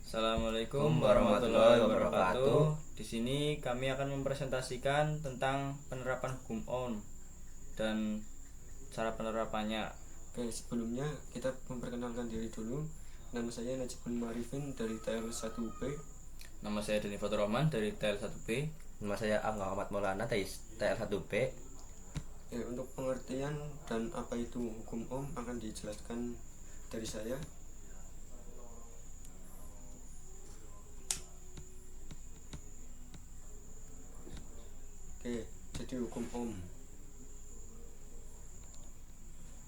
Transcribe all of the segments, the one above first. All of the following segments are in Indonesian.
Assalamualaikum warahmatullahi wabarakatuh. Di sini kami akan mempresentasikan tentang penerapan hukum OM dan cara penerapannya. Oke, sebelumnya kita memperkenalkan diri dulu. Nama saya Najibun Marifin dari TL1B. Nama saya Deni Fatur Rahman dari TL1B. Nama saya Angga Ahmad Maulana dari TL1B. Untuk pengertian dan apa itu hukum OM akan dijelaskan dari saya. Oke, jadi hukum OM.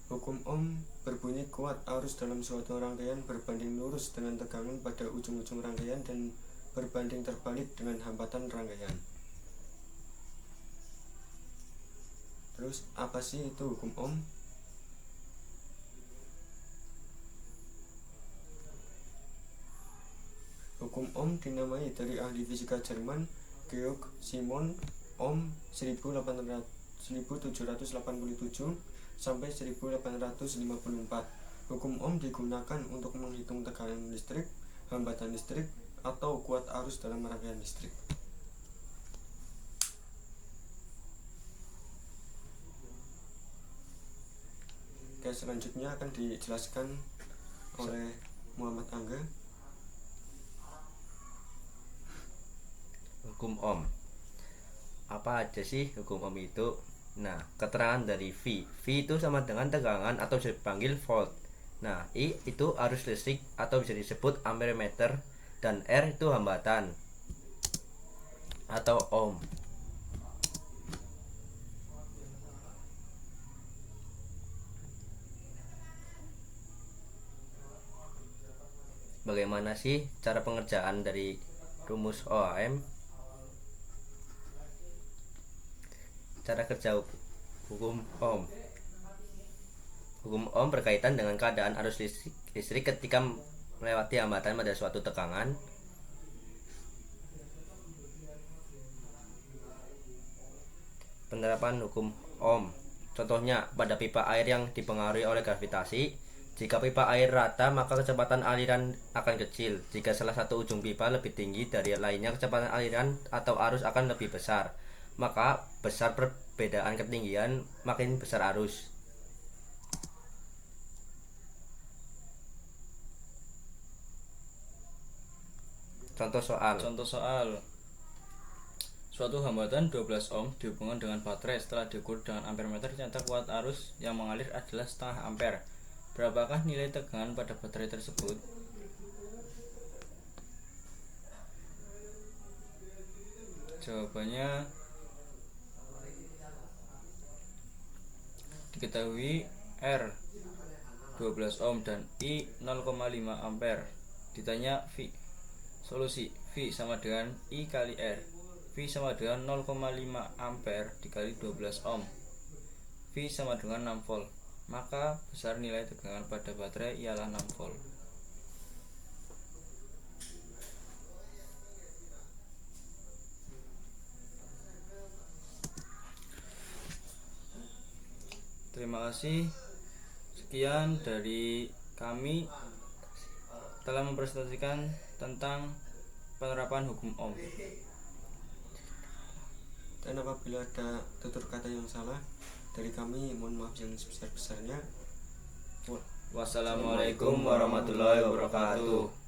Hukum OM berbunyi kuat arus dalam suatu rangkaian berbanding lurus dengan tegangan pada ujung-ujung rangkaian dan berbanding terbalik dengan hambatan rangkaian. Terus apa sih itu hukum OM? Hukum OM dinamai dari ahli fisika Jerman Georg Simon Ohm 1787 sampai 1854. Hukum Ohm digunakan untuk menghitung tekanan listrik, hambatan listrik, atau kuat arus dalam rangkaian listrik. Oke, selanjutnya akan dijelaskan oleh Muhammad Angga. Hukum Ohm. Apa aja sih hukum Ohm itu? Nah, keterangan dari V itu sama dengan tegangan atau dipanggil volt. Nah, I itu arus listrik atau bisa disebut ampere meter, dan R itu hambatan atau ohm. Bagaimana sih cara pengerjaan dari rumus OHM? Cara kerja hukum Ohm. Hukum Ohm berkaitan dengan keadaan arus listrik ketika melewati hambatan pada suatu tegangan. Penerapan hukum Ohm. Contohnya pada pipa air yang dipengaruhi oleh gravitasi. Jika pipa air rata, maka kecepatan aliran akan kecil. Jika salah satu ujung pipa lebih tinggi dari lainnya, kecepatan aliran atau arus akan lebih besar. Maka besar perbedaan ketinggian, makin besar arus. Contoh soal. Suatu hambatan 12 ohm dihubungkan dengan baterai. Setelah diukur dengan ampere meter, ternyata kuat arus yang mengalir adalah setengah ampere. Berapakah nilai tegangan pada baterai tersebut? Jawabannya diketahui R 12 ohm dan I 0,5 ampere. Ditanya V. Solusi V sama dengan I kali R. V sama dengan 0,5 ampere dikali 12 ohm. V sama dengan 6 volt. Maka besar nilai tegangan pada baterai ialah 6 volt. Terima kasih. Sekian dari kami telah mempresentasikan tentang penerapan hukum Ohm. Dan apabila ada tutur kata yang salah dari kami, mohon maaf yang sebesar-besarnya. Wassalamualaikum warahmatullahi wabarakatuh.